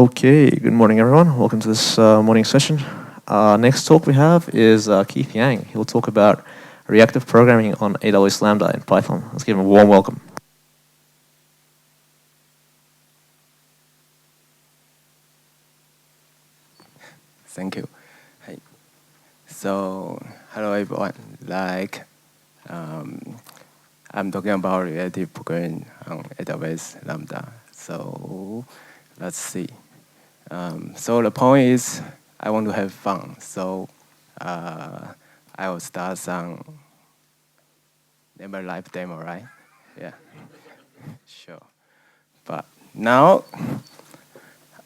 Okay, good morning, everyone. Welcome to this morning session. Next talk we have is Keith Yang. He'll talk about reactive programming on AWS Lambda and Python. Let's give him a warm welcome. Thank you. Hey. So, hello everyone. I'm talking about reactive programming on AWS Lambda. So, let's see. So the point is, I want to have fun. So, I will start some never live demo, right? Yeah, sure. But now,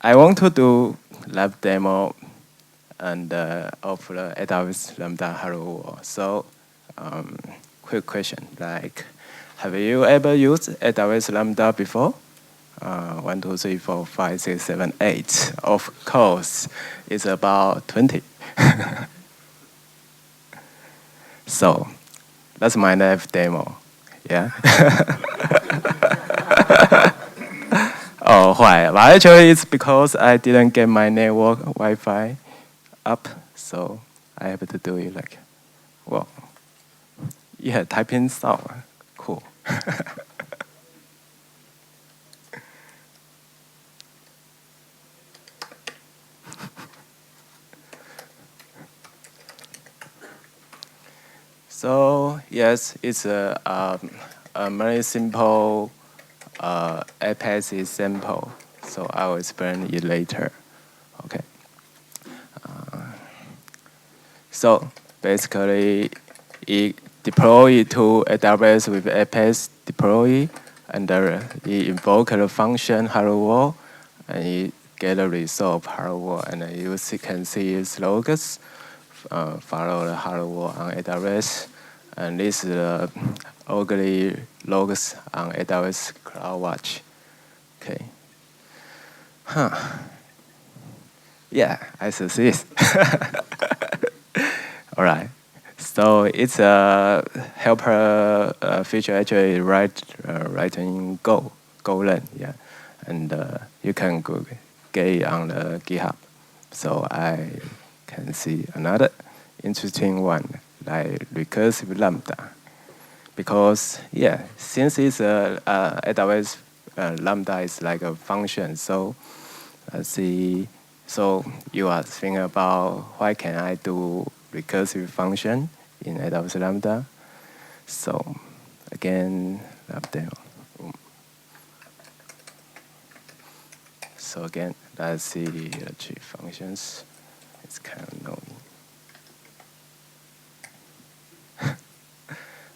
I want to do live demo and of the AWS Lambda Hello World. So, quick question, have you ever used AWS Lambda before? 1, 2, 3, 4, 5, 6, 7, 8. Of course, it's about 20. So, that's my live demo. Yeah. Oh, why? Well, actually, it's because I didn't get my network Wi-Fi up, so I have to do it well, yeah, typing sound, cool. So yes, it's a very simple Apex example. So I will explain it later. Okay. So basically, it deploy to AWS with Apex deploy, and it invoke the function hello world, and it get a result hello world, and you can see its logs, follow the hello world on AWS, and this is the ugly logs on AWS CloudWatch. Okay. Huh. Yeah, I succeed. All right. So it's a helper feature actually writing Golang, yeah, and you can get it on the GitHub. So I can see another interesting one like recursive Lambda, because yeah, since it's a AWS Lambda is like a function, so let's see. So you are thinking about why can I do recursive function in AWS Lambda? So again, Lambda. So again, let's see the three functions. It's kind of annoying.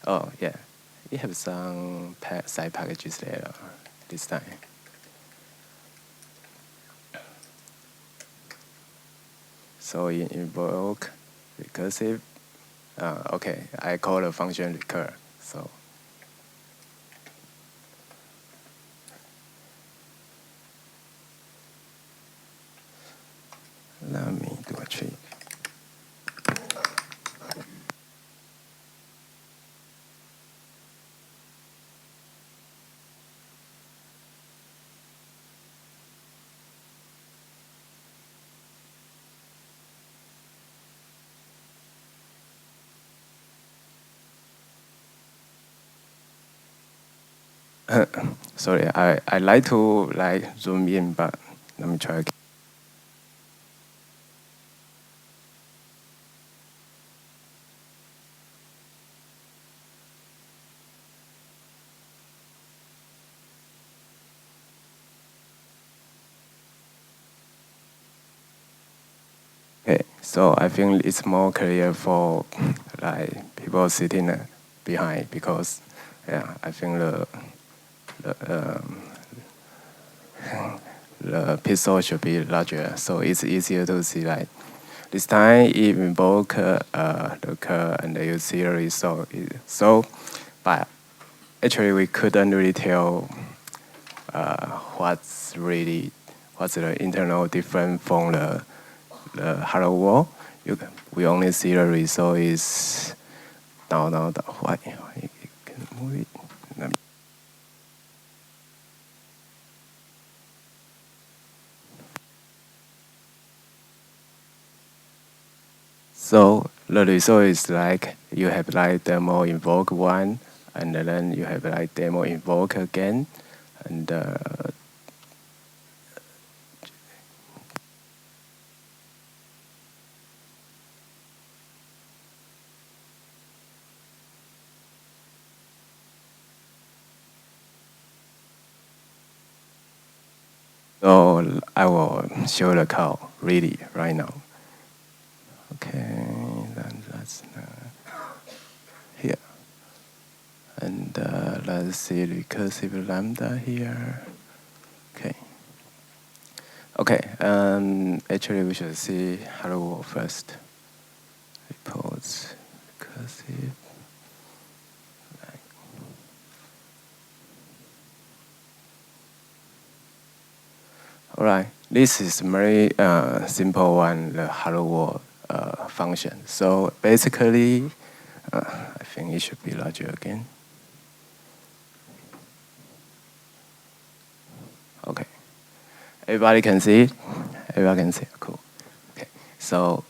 Oh yeah, we have some side packages there this time. So you invoke recursive. Okay, I call the function recur. So let me do a trick. Sorry, I like to zoom in, but let me try again. Okay, so I think it's more clear for people sitting behind, because yeah, I think the the pixel should be larger, so it's easier to see. Like this time, it invoke the curve, and you see the result. So, but actually, we couldn't really tell what's the internal difference from the hello world. We only see the result is down. Why? You can move it. So the result is like you have like demo invoke one, and then you have like demo invoke again, and so I will show the code really right now. Okay, then that's here. And let's see recursive lambda here. Okay. Okay, actually we should see hello world first. Reports, recursive. All right, this is very simple one, the hello world function. So basically, I think it should be larger again. Okay, everybody can see it? Everybody can see it, cool. Okay, so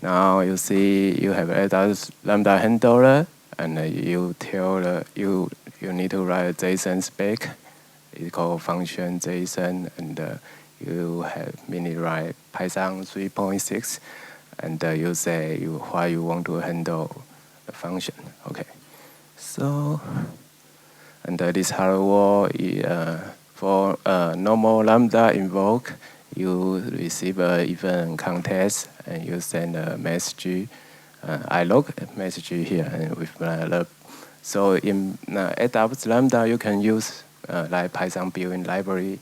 now you see you have AWS Lambda handler, and you tell you need to write a JSON spec. It's called function JSON, and you have mini write Python 3.6, and you say why you want to handle the function. Okay, so and this hello world for normal Lambda invoke, you receive an event context and you send a message. I log a message here and with my so in AWS Lambda, you can use like Python built-in library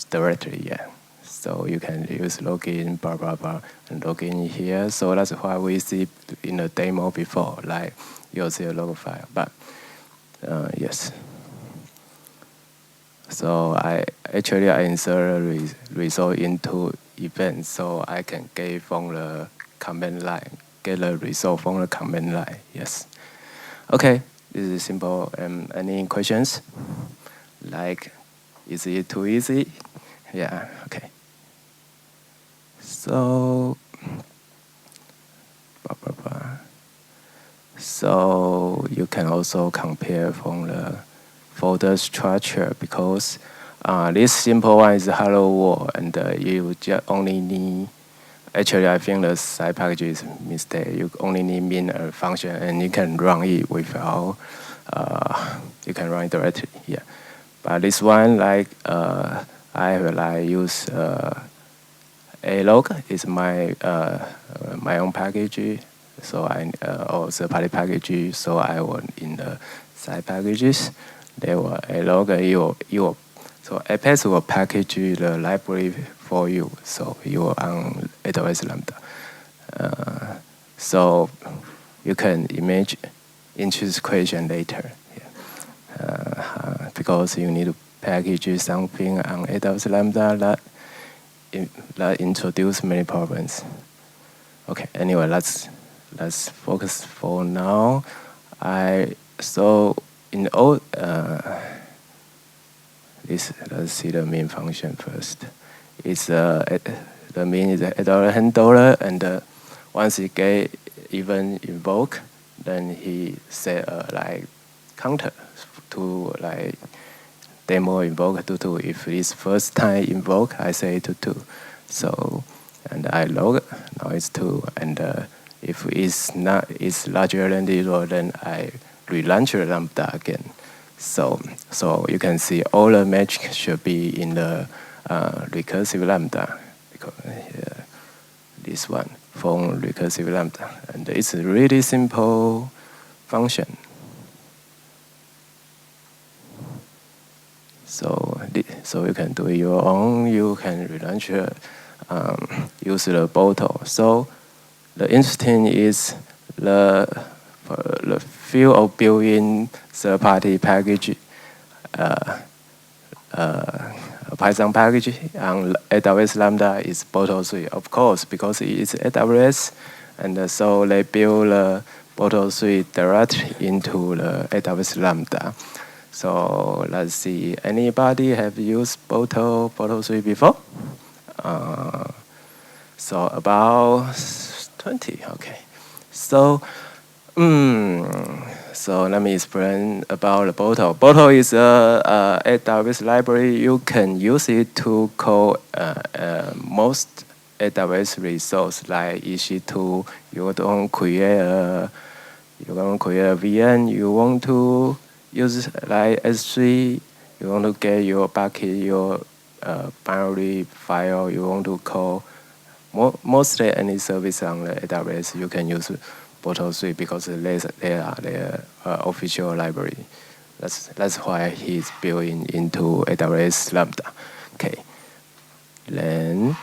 directly, yeah. So you can use login, blah, blah, blah, and login here. So that's why we see in the demo before, like you'll see a log file, but yes. So I insert a result into event so I can get from the command line, get the result from the command line, yes. Okay, this is simple. Any questions? Like, is it too easy? Yeah, okay. So, blah, blah, blah. So you can also compare from the folder structure because this simple one is hello world, and you just only need. Actually, I think the side package is a mistake. You only need min a function, and you can run it without. You can run it directly. Yeah, but this one, like I have like use a log is my my own package. So I or third-party package. So I want in the side packages. There were a log. You so Apex will package the library for you. So you are on AWS Lambda. So you can image introduce question later. Yeah. Because you need to package something on AWS Lambda that introduce many problems. Okay. Anyway, let's focus for now. So in all let's see the main function first. It's the main is the handler, and once he get even invoke, then he set like counter to like demo invoke to 2. If it's first time invoke, I say to 2. So and I log now it's 2, and if it's larger than 0, then I relaunch the Lambda again. So you can see all the magic should be in the recursive Lambda, because this one from recursive Lambda, and it's a really simple function. So you can do it your own. You can relaunch use the bottle. So the interesting is the field of built-in third-party package, Python package on AWS Lambda is bottle 3, of course, because it's AWS, and so they build the bottle 3 directly into the AWS Lambda. So let's see, anybody have used bottle 3 before? So about 20. Okay. So, so let me explain about the Bottle. Bottle is a AWS library. You can use it to call most AWS resource like EC2. You want to create a VM. You want to use like S3. You want to get your bucket, your binary file. You want to call mostly any service on the AWS. You can use Bottle 3 because they are the official library. That's why he's built into AWS Lambda. Okay. Then,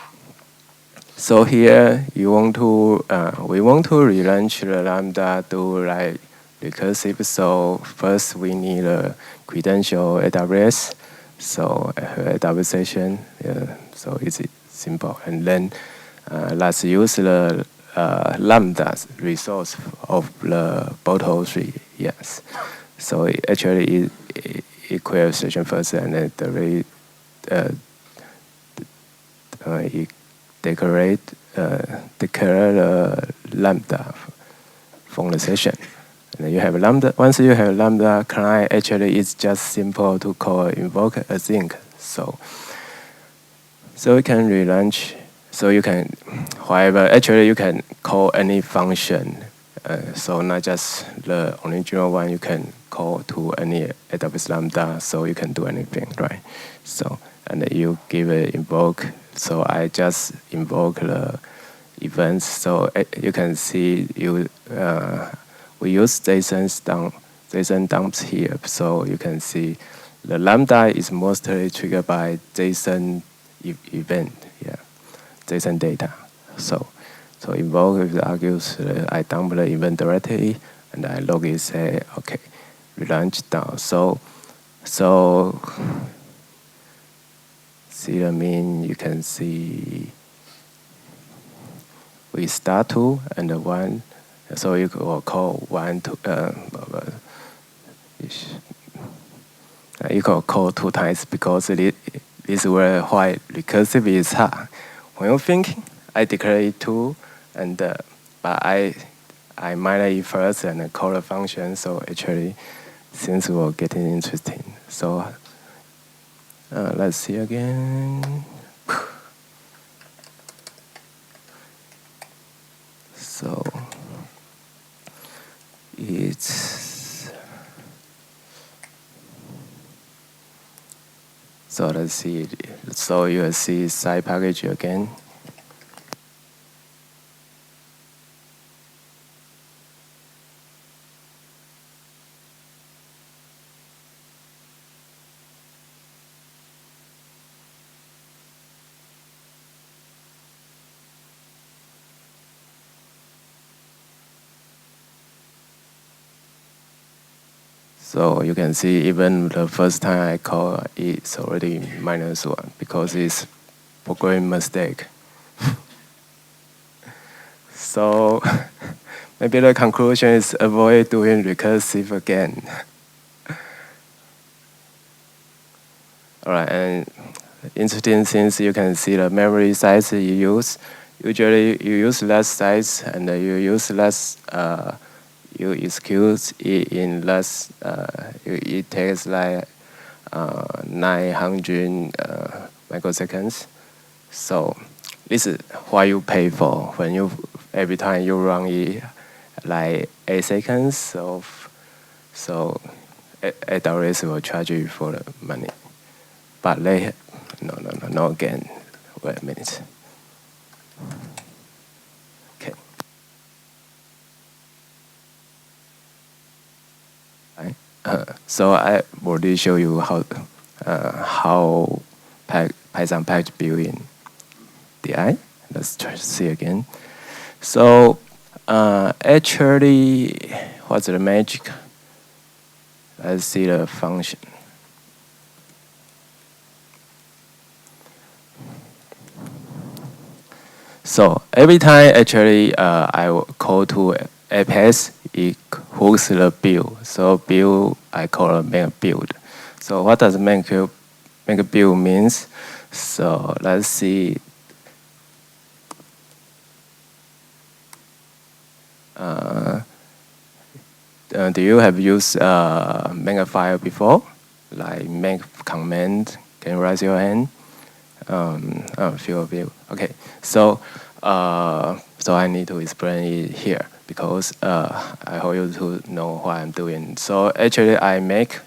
so here we want to relaunch the Lambda to like recursive. So first we need a credential AWS. So AWS session. So it's simple. And then let's use the Lambda resource of the Bottle 3. Yes. So it creates session first, and then it declare the Lambda from the session. And then you have Lambda. Once you have Lambda client, actually it's just simple to call invoke async. So you can relaunch. So you can, however, actually you can call any function. So not just the original one, you can call to any AWS Lambda, so you can do anything, right? So, and then you give it invoke. So I just invoke the events. So you can see we use JSON dumps here. So you can see the Lambda is mostly triggered by JSON event, yeah, JSON data. So invoke with the argues, I dump the event directly, and I log it, say, okay, relaunch down. So see the mean, you can see we start 2 and 1. So you will call 1 to, you can call 2 times because this is where why recursive is hard. When you're thinking, I declare it 2, and but I minor it first and call the function. So actually, things will get interesting. So let's see again. So it's so let's see. So you will see side package again. So you can see even the first time I call, it's already -1 because it's programming mistake. So maybe the conclusion is avoid doing recursive again. All right, and interesting things, you can see the memory size you use. Usually you use less size and you use less, you execute it in less, it takes like 900 microseconds. So this is what you pay for when you, every time you run it like 8 seconds. So AWS will charge you for the money. But they, no again. Wait a minute. Okay. Right. So I already show you how Python package built in DI. Let's try to see again. So actually, what's the magic? Let's see the function. So every time actually I will call to Apex, it hooks the build. So build, I call it make build. So what does make a build means? So let's see. do you have used Makefile before? Like make command? Can you raise your hand? A few of you. Okay, so I need to explain it here because I hope you to know what I'm doing. So actually, I make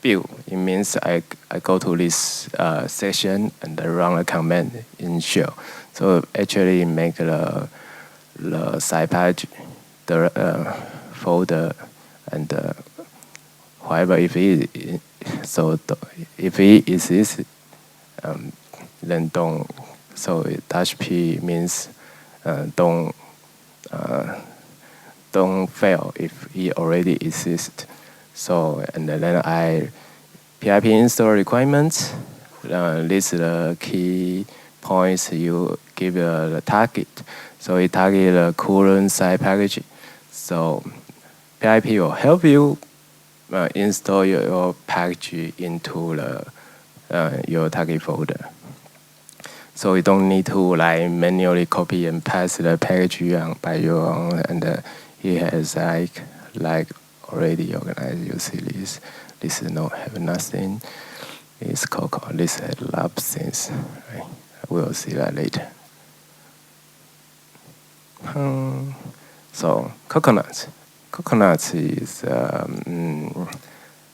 view. It means I go to this section and run a command in shell. So actually, make the side page, the folder, and whatever if it if it exists, then don't. So dash p means don't fail if it already exists. So and then I pip install requirements. List the key points you give the target. So it target the current side package. So pip will help you install your package into your target folder. So you don't need to like manually copy and paste the package by your own, and it has like already organized. You see this is no have nothing. It's Coco. This had lab things. Right? We'll see that later. So coconuts. Coconuts is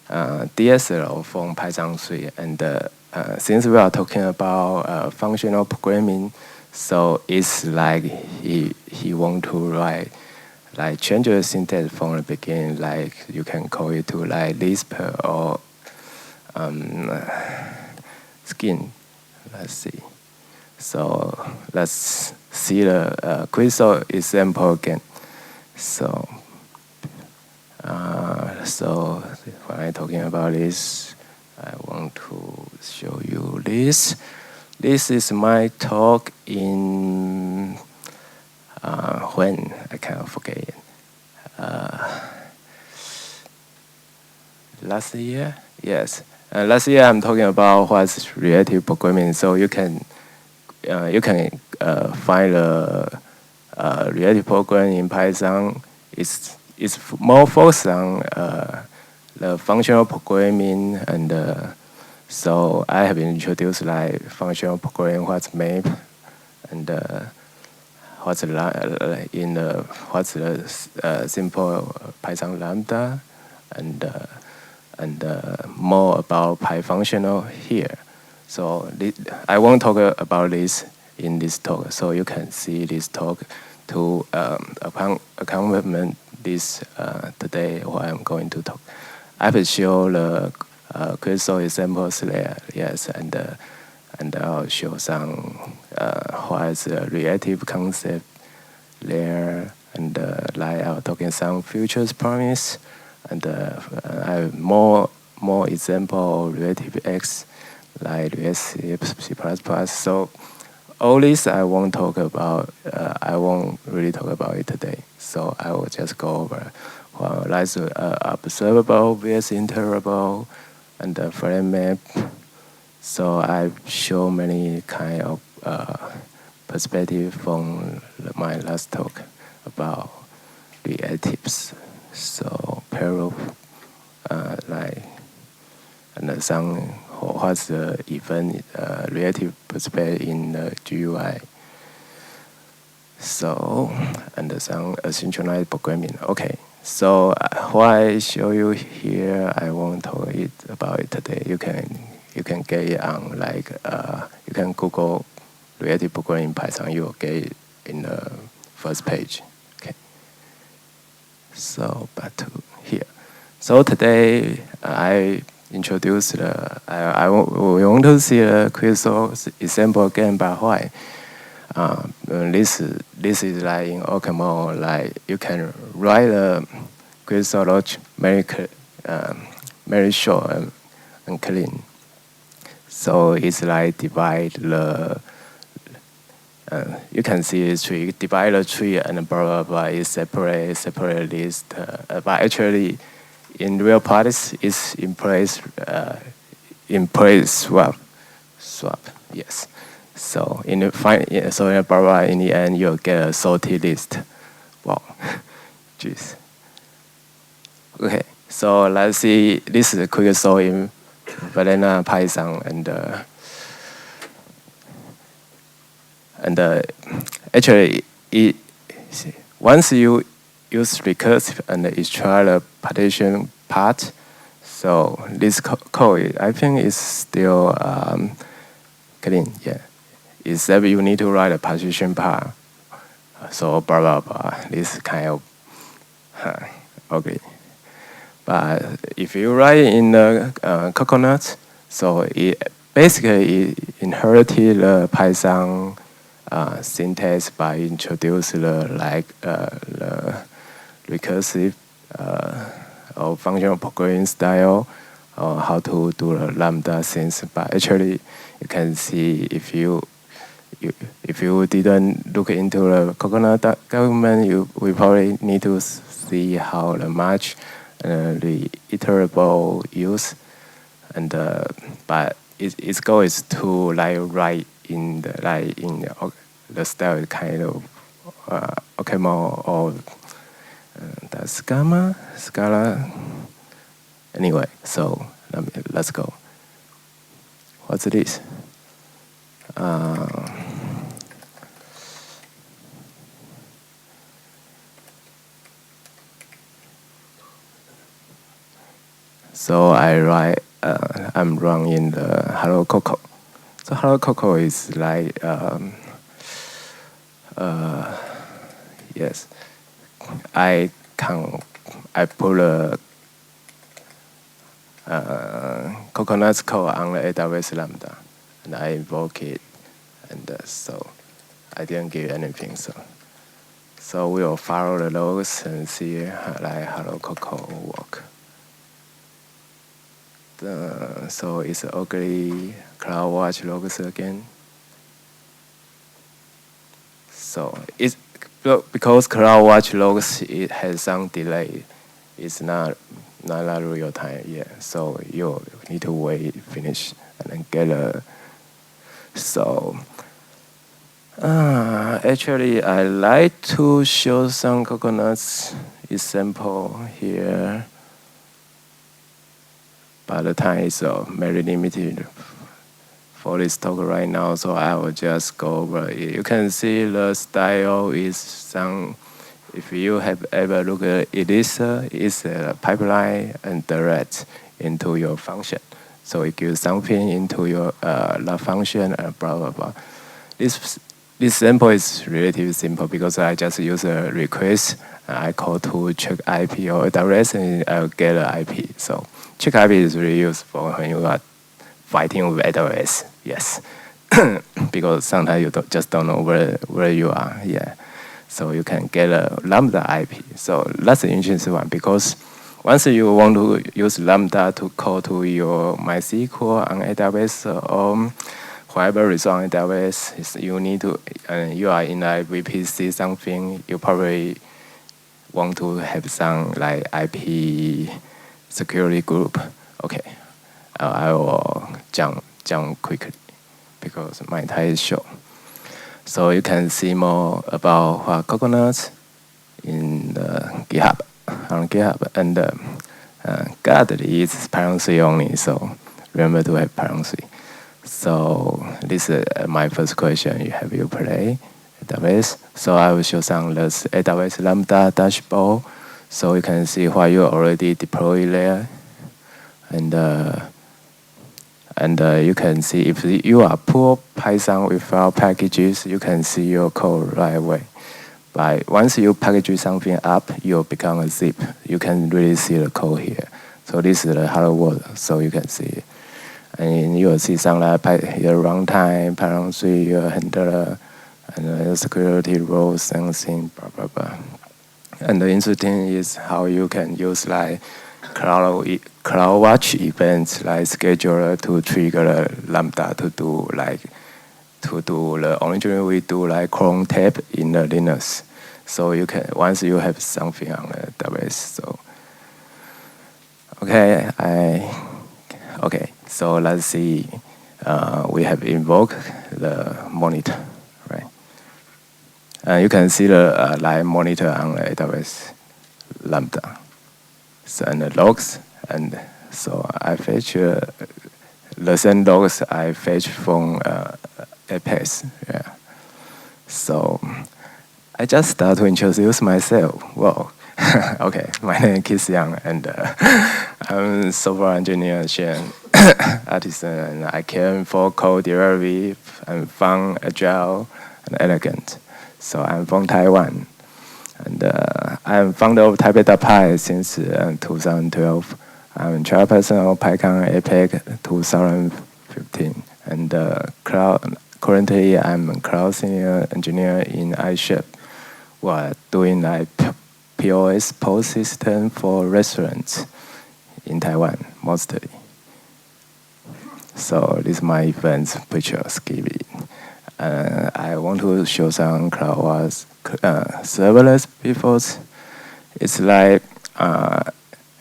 DSL from PyCon 3, and since we are talking about functional programming, so it's like he want to write like change the syntax from the beginning. Like you can call it to like Lisp or Skin. Let's see. So let's see the Crystal example again. So when I'm talking about this, I want to show you this. This is my talk in when I can't forget. Last year, yes. Last year I'm talking about what's reactive programming. So you can find a reactive program in Python. It's more focused on the functional programming, and so I have introduced like functional programming, what's map, and what's the simple Python Lambda, and more about PyFunctional here. So I won't talk about this in this talk. So you can see this talk to accompaniment this today what I'm going to talk. I will show the Crystal examples there, yes, and I'll show some what is the reactive concept there, and like I'll talking some futures promise, and I have more example reactive X, like Recursive, C++. So all this I won't talk about. I won't really talk about it today. So I will just go over like observable vs iterable and the frame map. So I show many kind of perspective from my last talk about reactives. So parallel, like and some what's the event reactive perspective in the GUI. So and some asynchronous programming. Okay. So what I show you here, I won't talk about it today. You can get it on like you can Google reactive programming in Python. You will get it in the first page. Okay. So back to here. So today I introduce we want to see the Crystal example again, but why? This is like in OCaml, like you can write a Crystal logic very short and clean. So it's like divide the you can see the tree, divide the tree and blah blah blah. It's separate list, but actually in real practice it's in place swap. Yes. So in the blah blah in the end you'll get a sorted list. Wow, jeez. Okay, so let's see. This is a quick show in Banana, Python, and actually, once you use recursive and extract the partition part, so this code I think is still clean. Yeah, except you need to write a partition part. So blah blah blah. This kind of ugly. But if you write in the coconut, so it basically it inherited the Python syntax by introduce the recursive or functional programming style, or how to do the lambda things. But actually, you can see if you didn't look into the coconut document, we probably need to see how the match the iterable use, and but its goal is to write in the style kind of OCaml or the Scala. Anyway, so let's go. What's this? So I write, I'm running the Hello Coco. So Hello Coco is yes, I put a coconut code on the AWS Lambda, and I invoke it, and so I didn't give anything. So we'll follow the logs and see Hello Coco work. So it's ugly CloudWatch logs again. So it's because CloudWatch logs, it has some delay. It's not real time yet. So you need to wait, finish, and then get a. So actually, I like to show some coconuts example here. But the time is very limited for this talk right now, so I will just go over it. You can see the style is some. If you have ever looked at it, it's a pipeline and direct into your function. So it gives something into your love function and blah blah blah. This example is relatively simple because I just use a request. I call to check IP or AWS, and I'll get an IP. So check IP is really useful when you are fighting with AWS. Yes, because sometimes you just don't know where you are. Yeah, so you can get a Lambda IP. So that's an interesting one because once you want to use Lambda to call to your MySQL on AWS or whatever is on AWS, you need to, you are in a VPC something, you probably want to have some IP security group. Okay, I will jump quickly because my time is short. So you can see more about what coconuts in the GitHub, on GitHub, and gladly it's Python only, so remember to have Python. So this is my first question. You play AWS? So I will show some this AWS Lambda dashboard, so you can see what you already deployed there, and you can see if you are poor Python without packages, you can see your code right away. But once you package something up, you become a zip. You can really see the code here. So this is the hello world, so you can see it. And you will see some your runtime, Python 3, your handler, and security roles, something, blah, blah, blah. And the interesting is how you can use CloudWatch events like scheduler to trigger the Lambda to do the originally we do Chrome tab in the Linux. So you can once you have something on the AWS. So okay, so let's see. We have invoked the monitor, right? You can see the live monitor on the AWS Lambda. and the logs, and so I fetch the same logs I fetch from Apex. Yeah. So I just start to introduce myself. Well, okay, my name is Kis Yang, and I'm software engineer and artisan, and I came for code derivative and fun, agile, and elegant. So I'm from Taiwan, and I'm founder of Taipei.py since 2012. I'm chairperson of PyCon APEC 2015, and currently I'm a cloud senior engineer in iShip. We're doing like POS POS system for restaurants in Taiwan mostly. So this is my event pictures given. I want to show some CloudWatch serverless before. It's like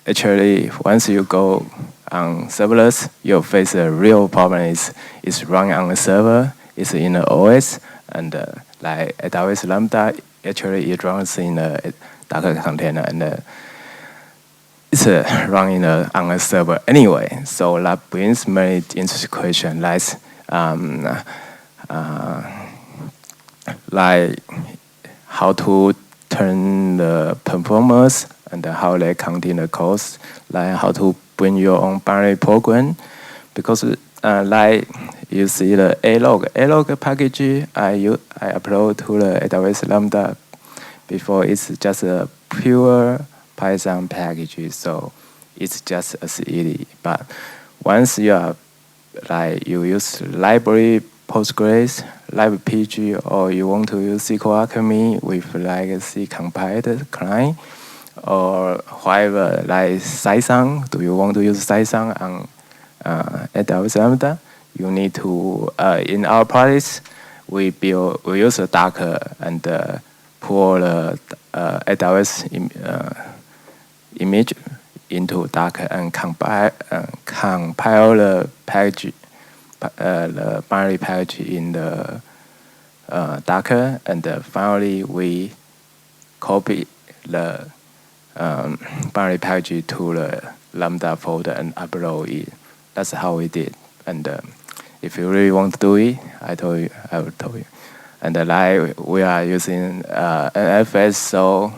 actually once you go on serverless, you face a real problem. It's running on a server, it's in the OS, and like AWS Lambda, actually it runs in a Docker container, and it's running on a server anyway. So that brings me into the question like how to turn the performance and how they contain the cost, like how to bring your own binary program, because like you see the A-log package I upload to the AWS Lambda before, it's just a pure Python package, so it's just as easy. But once you are like you use library Postgres, library PG, or you want to use SQL Alchemy with like a C compiled client, or whatever, like Python, do you want to use Python on AWS Lambda? You need to, in our practice, we use a Docker and pull the AWS image into Docker and compile the package, the binary package in the Docker, and finally we copy the binary package to the Lambda folder and upload it. That's how we did. And if you really want to do it, I will tell you. And like we are using NFS, so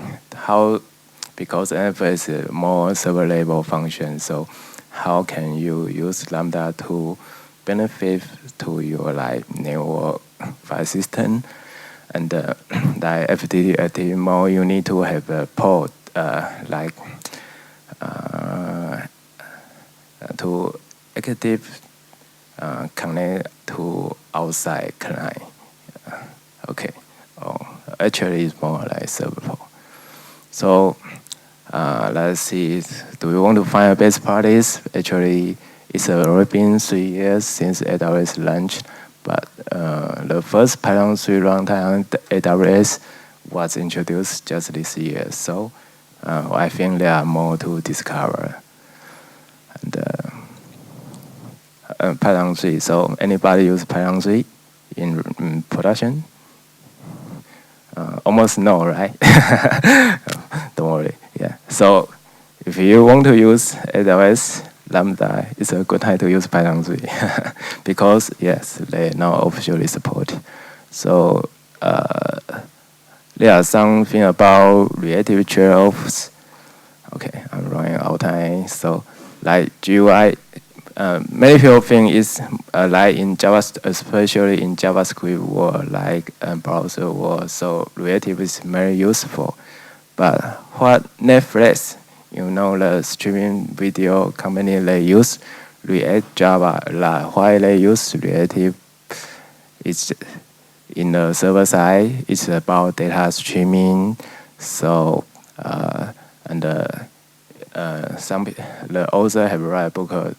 because NFS is more server level function, so how can you use Lambda to benefit to your like network file system? And like FTD active mode, you need to have a port to active connect to outside client. Okay. Oh, actually, it's more like server port. So let's see. Do we want to find the best practice? Actually, it's already been 3 years since AWS launched, but the first Python 3 runtime on AWS was introduced just this year. So I think there are more to discover. And Python 3. So anybody use Python 3 in production? Almost no, right? Don't worry. Yeah. So if you want to use AWS Lambda, it's a good time to use Python 3 because yes, they now officially support. So there are something about reactive trade-offs. Okay, I'm running out of time. So like GUI, many people think it's like in Java, especially in JavaScript world, like browser world. So Reactive is very useful. But what Netflix, you know, the streaming video company, they use React Java. Like why they use Reactive? It's in the server side. It's about data streaming. So the author have write a book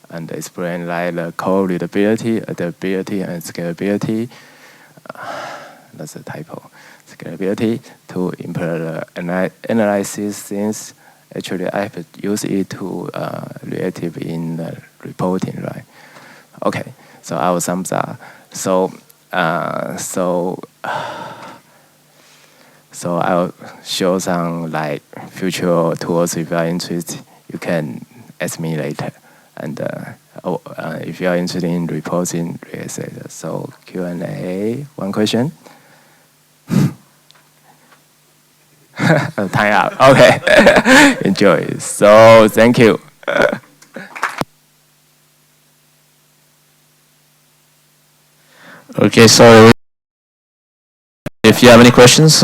and explain like the code readability, adaptability, and scalability. That's a typo. Scalability to improve the analysis. Since actually I have used it to Reactive in reporting, right? Okay, so I will sum up. So So I'll show some like future tools. If you are interested, you can ask me later. And if you are interested in reporting, so Q&A, one question. Time out. Okay. Enjoy. So thank you. Okay, so if you have any questions,